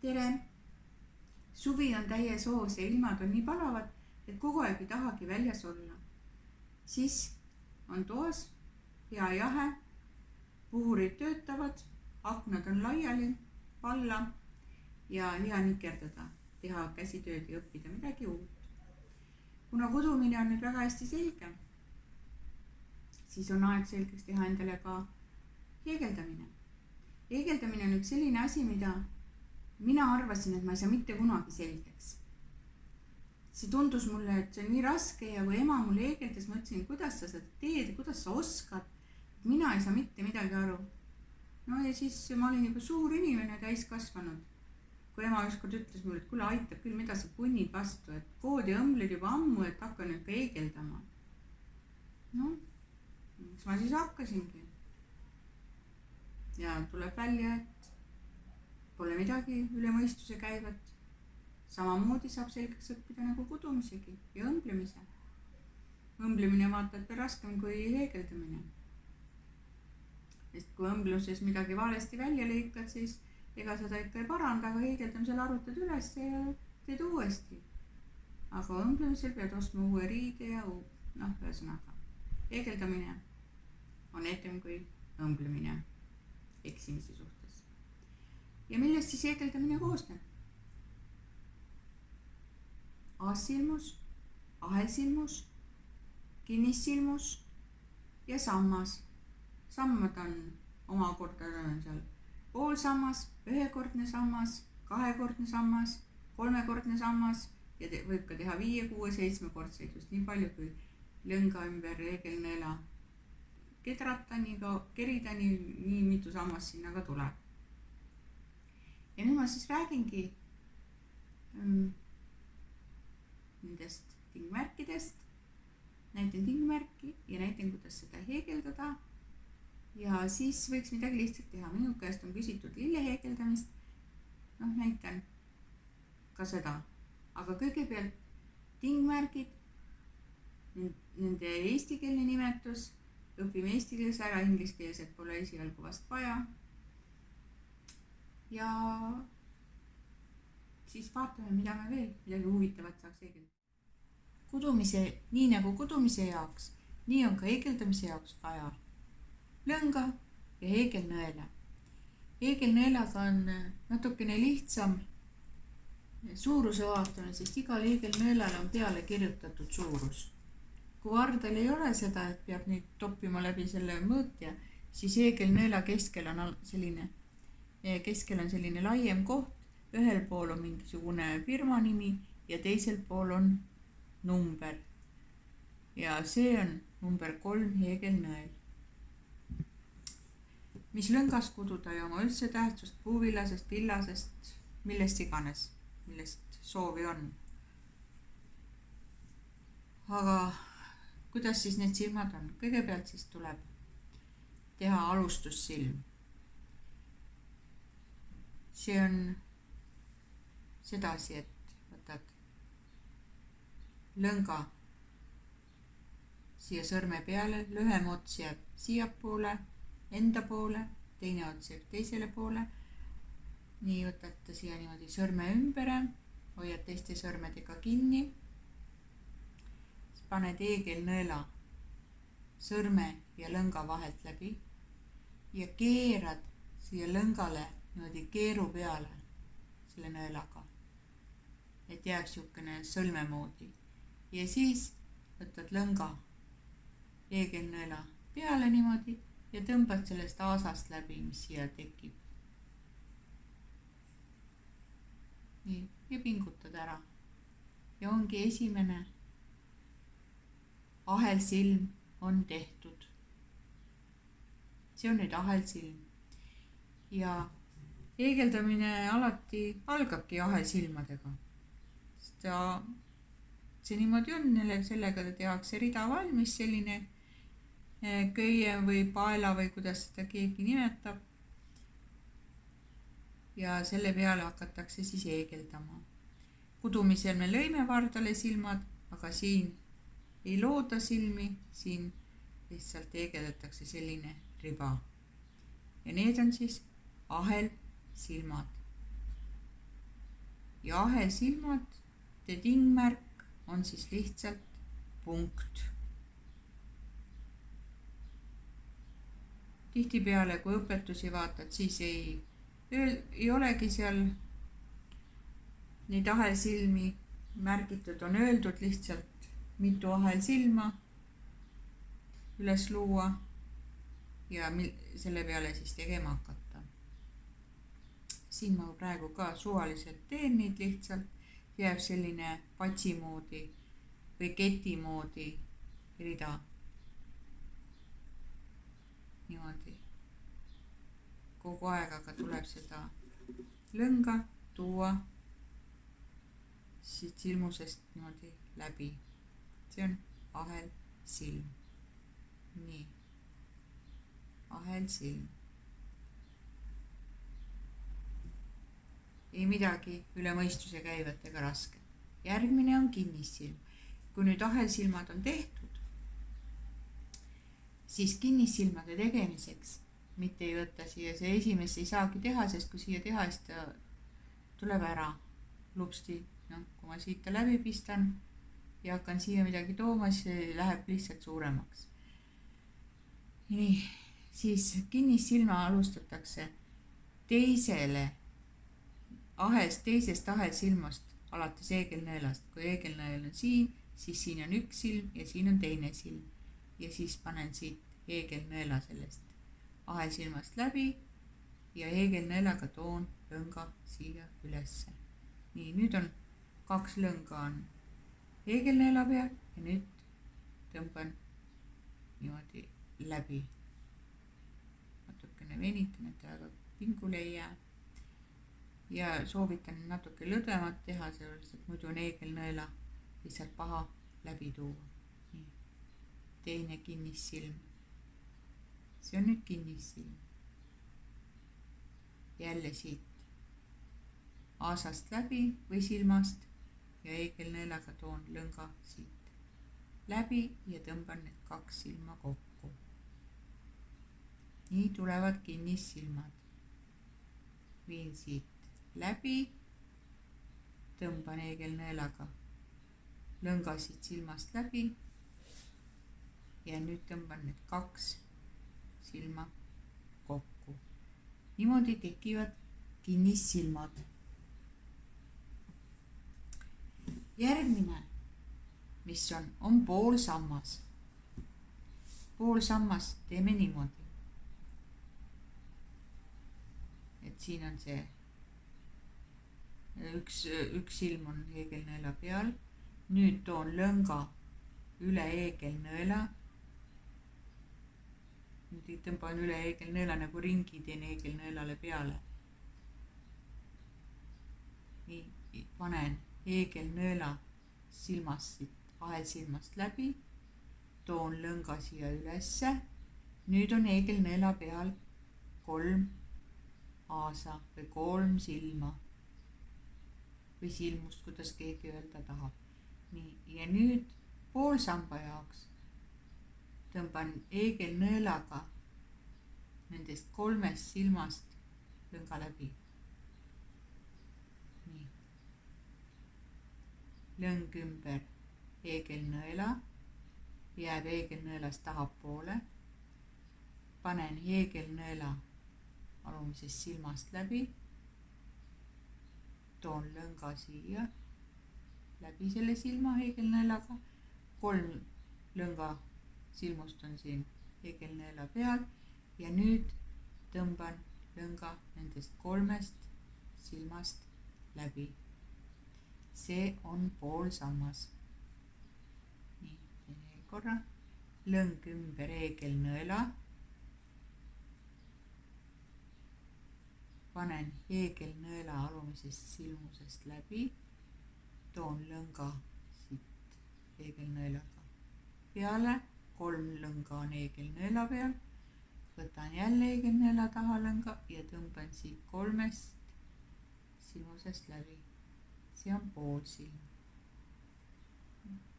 tere! Suvi on täies hoos ja ilmad on nii palavad, et kogu aeg ei tahagi väljas olla. Siis on toas hea jahe, puhurid töötavad, aknad on laiali, palla ja hea nikerdada, teha käsitööd ja õppida midagi uut. Kuna kudumine on nüüd väga hästi selge, siis on aeg selgeks teha endale ka heegeldamine. Heegeldamine on üks selline asi, mida mina arvasin, et ma ei saa mitte kunagi selgeks. See tundus mulle, et see on nii raske ja kui ema mulle heegeldas, ma ütlesin, kuidas sa seda teed, kuidas sa oskad, mina ei saa mitte midagi aru. No ja siis ma olin juba suur inimene, täiskasvanud. Kui ema ükskord ütles mulle, et kuule, aitab küll, mida sa punnid vastu, et koodi õmbled juba ammu, et hakka nüüd ka heegeldama. No, mis ma siis hakkasingi. Ja tuleb välja, et pole midagi üle mõistuse käivat. Samamoodi saab selgeks õppida nagu kudumisegi ja õmblemise. Õmblemine vaatad raskem kui heegeldamine. Sest kui õmbluses midagi valesti välja lõikad, siis ega seda ikka ei paranda, aga heegeldamisel arutad üles ja teed uuesti. Aga õmblemisel pead ostma uue riide ja ühesõnaga. Heegeldamine on etem kui õmblemine eksimise suhtes. Ja millest siis heegeldamine koosneb? Aassilmus, ahelsilmus, kinnissilmus ja sammas. Sammad on omakorda seal poolsammas, ühekordne sammas, kahekordne sammas, kolmekordne sammas ja võib ka teha 5, 6, 7 kordseid just nii palju, kui lõnga ümber heegelnõela kedrata, kerida, nii mitu sammas sinna ka tuleb. Ja nüüd ma siis räägingi nendest tingmärkidest, näitan tingmärki ja näitan, kuidas seda heegeldada. Ja siis võiks midagi lihtsalt teha. Minu käest on küsitud lille heegeldamist. Näitan ka seda. Aga kõigepealt tingmärgid, nende eestikeelne nimetus, õpime eesti keeles ära, ingliskeelset pole esialgu vast vaja. Ja siis vaatame, mida me veel midagi huvitavat saaks heegeldada. Nii nagu kudumise jaoks, nii on ka heegeldamise jaoks vaja lõnga ja heegelnõela. Heegelnõelaga on natukene lihtsam suuruse vaatamine, sest igal heegelnõelal on peale kirjutatud suurus. Kui vardal ei ole seda, et peab neid toppima läbi selle mõõtja, siis heegelnõela keskel on selline laiem koht, ühel pool on mingisugune firma nimi ja teisel pool on number. Ja see on number 3 heegelnõel. Mis lõngas kududa ei oma üldse tähtsust puuvillasest, villasest, millest iganes, millest soovi on. Aga kuidas siis need silmad on? Kõigepealt siis tuleb teha alustussilm. See on sedasi, et võtad lõnga siia sõrme peale, lühem ots jääb siia poole, enda poole, teine ots jääb teisele poole. Nii võtate siia niimoodi sõrme ümbere, hoiad teiste sõrmedega kinni. Paned heegelnõela sõrme ja lõnga vahelt läbi ja keerad siia lõngale niimoodi keeru peale selle nõelaga, et jääks niisugune sõlme moodi. Ja siis võtad lõnga heegelnõela peale niimoodi ja tõmbad sellest aasast läbi, mis siia tekib. Nii, ja pingutad ära. Ja ongi esimene ahelsilm on tehtud. See on nüüd ahelsilm. Ja heegeldamine alati algabki ahelsilmadega. See niimoodi on, sellega tehakse rida valmis, selline köie või paela või kuidas seda keegi nimetab. Ja selle peale hakatakse siis heegeldama. Kudumisel me lõime vardale silmad, aga siin ei looda silmi, siin lihtsalt heegeldatakse selline riba. Ja need on siis ahelsilmad. ja ahelsilmade tingmärk on siis lihtsalt punkt. Tihtipeale, kui õpetusi vaatad, siis ei olegi seal neid ahelsilmi märgitud, on öeldud lihtsalt mitu ahelsilma üles luua ja selle peale siis tegema hakata. Siin ma praegu ka suvaliselt teen neid lihtsalt, jääb selline patsi moodi või keti moodi rida. Niimoodi. Kogu aeg aga tuleb seda lõnga tuua siit silmusest niimoodi läbi. See on ahelsilm. Nii. Ahelsilm. Ei midagi üle mõistuse käivat ega raske. Järgmine on kinnissilm. Kui nüüd ahelsilmad on tehtud, siis kinnissilmade tegemiseks mitte ei võtta siia, see esimest ei saagi teha, sest kui siia teha, siis ta tuleb ära lupsti. Kui ma siit läbi pistan ja hakkan siia midagi tooma, siis see läheb lihtsalt suuremaks. Nii, siis kinnissilma alustatakse teisest ahelsilmast alates eegelnõelast. Kui eegelnõel on siin, siis siin on üks silm ja siin on teine silm. Ja siis panen siit eegelnõela sellest ahelsilmast läbi ja eegelnõelaga toon lõnga siia ülesse. Nii, nüüd on 2 lõnga on eegelnõela peal ja nüüd tõmban niimoodi läbi. Natukene venitan, et väga pingule ei jää. Ja soovitan natuke lõdvemat teha, sellepärast, et muidu on eegelnõela lihtsalt paha läbi tuua. Nii. Teine kinnissilm. See on nüüd kinnissilm. Jälle siit aasast läbi või silmast ja eegelnõelaga toon lõnga siit läbi ja tõmban need 2 silma kokku. Nii tulevad kinnissilmad. Viin siit läbi, tõmban eegelnõelaga lõnga siit silmast läbi ja nüüd tõmban need 2 silma kokku. Niimoodi tekivad kinnissilmad. Järgmine, mis on poolsammas. Poolsammas teeme niimoodi. Et siin on see üks silm on eegelnõela peal. Nüüd toon lõnga üle eegelnõela. Nüüd tõmban üle eegelnõela nagu ringi, teen eegelnõelale peale. Nii, panen eegelnõela silmast, ahelsilmast läbi, toon lõnga siia ülesse. Nüüd on eegelnõela peal 3 aasa või 3 silma või silmust, kuidas keegi öelda tahab. Nii, ja nüüd poolsamba jaoks tõmban eegelnõelaga nendest 3 silmast lõnga läbi. Nii. Lõng ümber eegelnõela, jääb eegelnõelast tahapoole. Panen eegelnõela alumisest silmast läbi. Toon lõnga siia läbi selle silma eegelnõelaga. 3 lõnga silmust on siin eegelnõela peal ja nüüd tõmban lõnga nendest 3 silmast läbi. See on poolsammas. Nii, teine korra. Lõng ümber eegelnõela. Panen eegelnõela alumisest silmusest läbi. Toon lõnga siit eegelnõelaga peale. 3 lõnga on eegelnõela peal. Võtan jälle eegelnõela taha lõnga ja tõmban siit 3 silmusest läbi. See on poolsilm.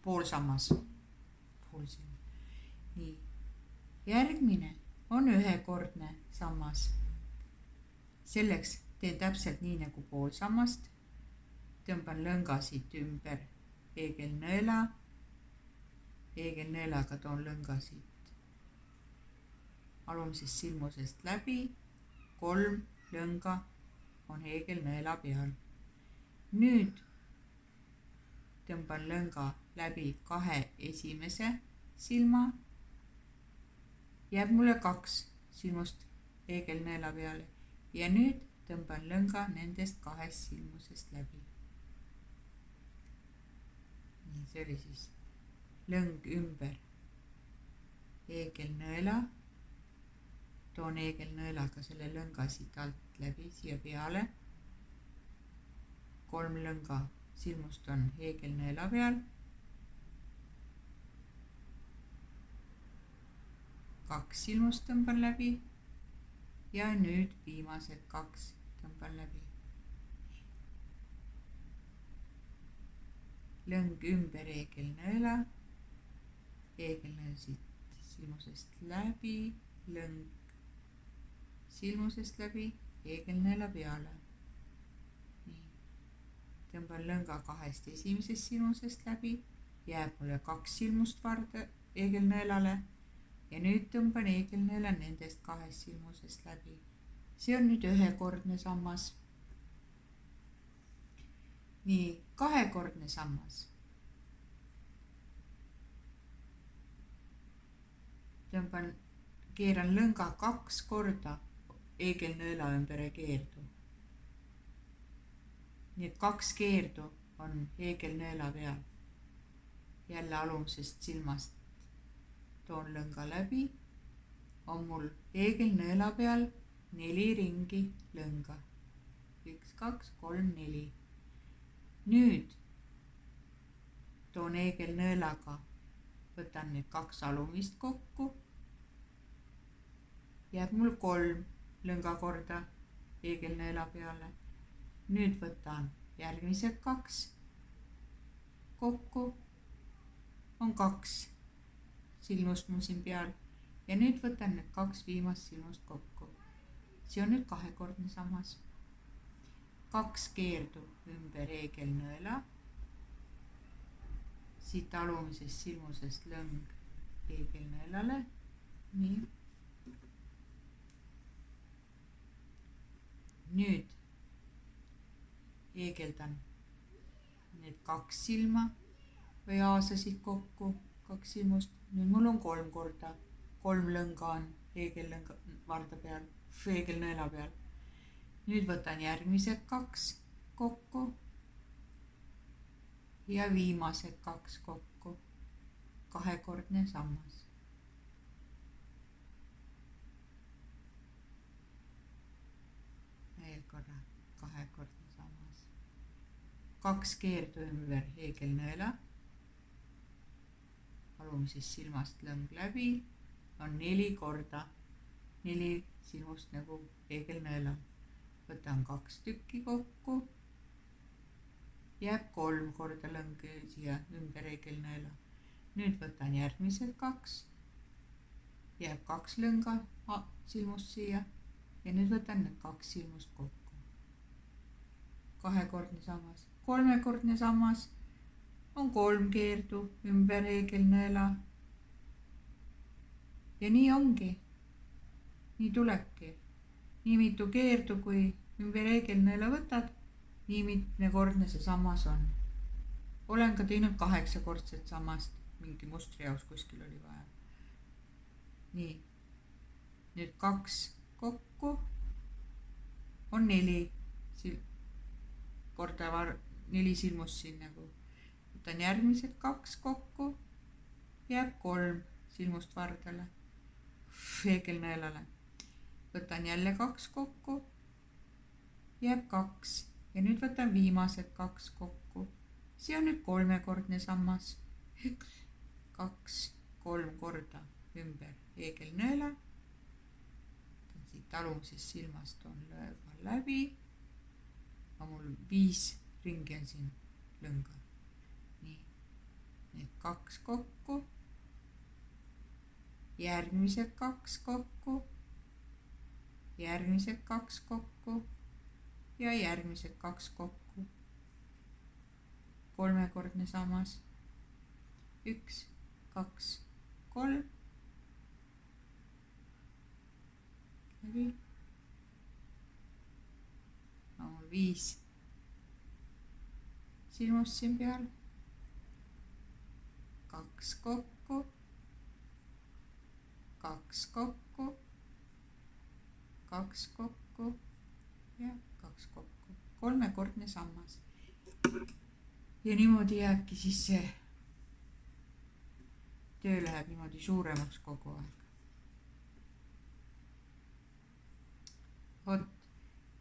Poolsammas. Poolsilm. Nii. Järgmine on ühekordne sammas. Selleks teen täpselt nii nagu poolsammast. tõmban lõnga siit ümber heegelnõela, heegelnõelaga toon lõnga siit alumisest silmusest läbi, 3 lõnga on heegelnõela peal. Nüüd tõmban lõnga läbi 2 esimese silma, jääb mulle 2 silmust heegelnõela peale ja nüüd tõmban lõnga nendest 2 silmusest läbi. Nii, see oli siis lõng ümber heegelnõela, toon heegelnõelaga selle lõnga siit alt läbi siia peale, 3 lõnga silmust on heegelnõela peal, 2 silmust tõmban läbi ja nüüd viimased 2 tõmban läbi. Lõng ümber heegelnõela, heegelnõel siit silmusest läbi, lõng silmusest läbi, heegelnõela peale. Nii. Tõmban lõnga 2 esimesest silmusest läbi, jääb mulle 2 silmust varda heegelnõelale ja nüüd tõmban heegelnõela nendest 2 silmusest läbi. See on nüüd ühekordne sammas. Nii, kahekordne sammas. Keeran lõnga 2 korda heegelnõela ümber ei keerdu. Nii et 2 keerdu on heegelnõela peal. Jälle alumisest silmast toon lõnga läbi, on mul heegelnõela peal 4 ringi lõnga. 1, 2, 3, 4. Nüüd toon heegelnõelaga, võtan need 2 alumist kokku, jääb mul 3 lõnga korda heegelnõela peale. Nüüd võtan järgmised 2 kokku, on 2 silmust mul siin peal ja nüüd võtan need 2 viimast silmust kokku. See on nüüd kahekordne sammas. 2 keerdu ümber heegelnõela, siit alumisest silmusest lõng heegelnõelale, nii. Nüüd heegeldan need 2 silma või aasasid kokku, 2 silmust. Nüüd mul on 3 korda, 3 lõnga on heegellõnga varda peal, heegelnõela peal. Nüüd võtan järgmised 2 kokku ja viimased 2 kokku, kahekordne sammas. Veel korra, kahekordne sammas. 2 keerdu ümber heegelnõela, alumisest silmast lõng läbi, on 4 korda, 4 silmust nagu heegelnõelal. Võtan 2 tükki kokku, jääb 3 korda lõng siia ümber heegelnõela. Nüüd võtan järgmised 2, jääb 2 lõnga silmust siia ja nüüd võtan need 2 silmust kokku. Kahekordne sammas, kolmekordne sammas on 3 keerdu ümber heegelnõela. Ja nii ongi, nii tulebki. Nii mitu keerdu, kui ümber heegelnõela võtad, nii mitmekordne see sammas on. Olen ka teinud 8-kordset sammast, mingi mustrijaos kuskil oli vaja. Nii, nüüd 2 kokku on 4 korda 4 silmust siin nagu. Võtan järgmised 2 kokku, jääb 3 silmust vardale, heegelnõelale. Võtan jälle 2 kokku, jääb 2 ja nüüd võtan viimased 2 kokku. See on nüüd 3-kordne sammas. 1, 2, 3 korda ümber heegelnõela. Siit alumisest silmast on lööga läbi. Mul 5 ringi on siin lõnga. Nii, need 2 kokku, järgmised 2 kokku, järgmised 2 kokku ja järgmised 2 kokku. kolmekordne sammas. 1, 2, 3. läbi. 5 silmust siin peal. 2 kokku. 2 kokku. 2 kokku ja 2 kokku. Kolmekordne sammas. Ja niimoodi jääbki siis see töö läheb niimoodi suuremaks kogu aeg. Vot,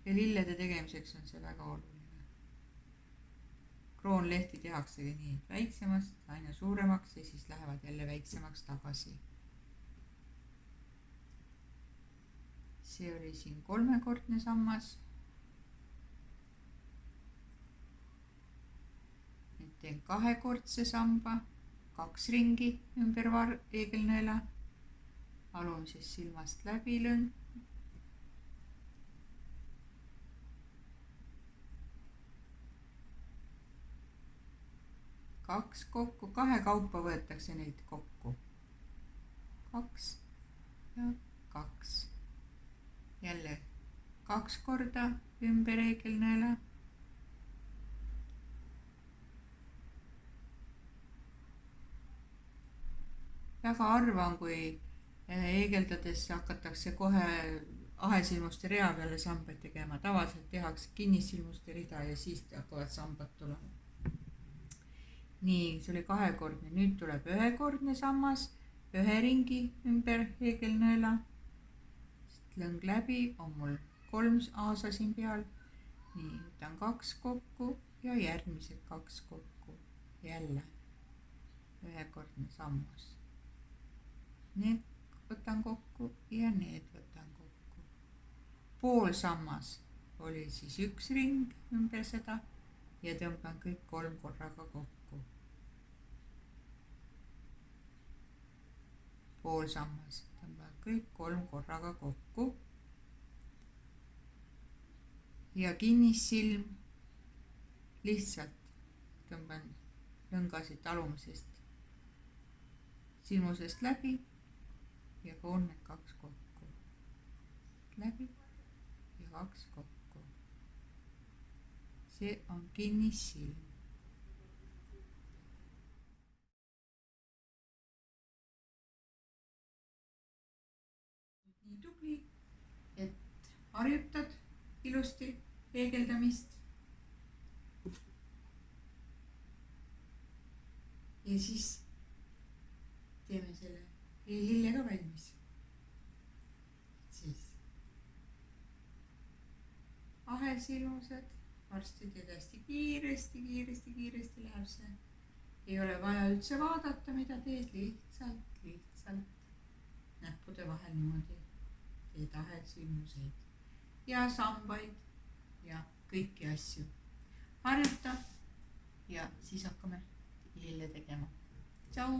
ja lillede tegemiseks on see väga oluline. Kroonlehti tehaksegi nii, väiksemast aina suuremaks ja siis lähevad jälle väiksemaks tagasi. See oli siin kolmekordne sammas. Nüüd teen kahekordse samba, 2 ringi ümber peegelnõela. Alumisest silmast läbi lõng. Kaks kokku, 2 kaupa võetakse neid kokku. 2 ja 2. Jälle 2 korda ümber peegelnõela. Väga harva on, kui heegeldades hakatakse kohe ahesilmuste rea peale sambaid tegema. Tavaliselt tehakse kinnissilmuste rida ja siis hakkavad sambad tulema. Nii, see oli kahekordne. Nüüd tuleb ühekordne sammas, 1 ringi ümber heegelnõela. Lõng läbi, on mul 3 aasa siin peal. Nii, võtan 2 kokku ja järgmised 2 kokku. Jälle ühekordne sammas. Need võtan kokku ja need võtan kokku. Pool sammas oli siis 1 ring ümber seda ja tõmban kõik 3 korraga kokku. Pool sammas, tõmban kõik 3 korraga kokku. Ja kinnissilm lihtsalt tõmban lõngasid alumisest silmusest läbi ja koon need 2 kokku. Läbi ja 2 kokku. See on kinnissilm. Nii tubli, et harjutad ilusti peegeldamist. Ja siis teeme selle lille ka valmis. Siis ahesilmused, varsti teed hästi kiiresti läheb see. Ei ole vaja üldse vaadata, mida teed, lihtsalt näppude vahel niimoodi teed ahesilmuseid ja sambaid ja kõiki asju. Harjuta ja siis hakkame lille tegema. Tšau!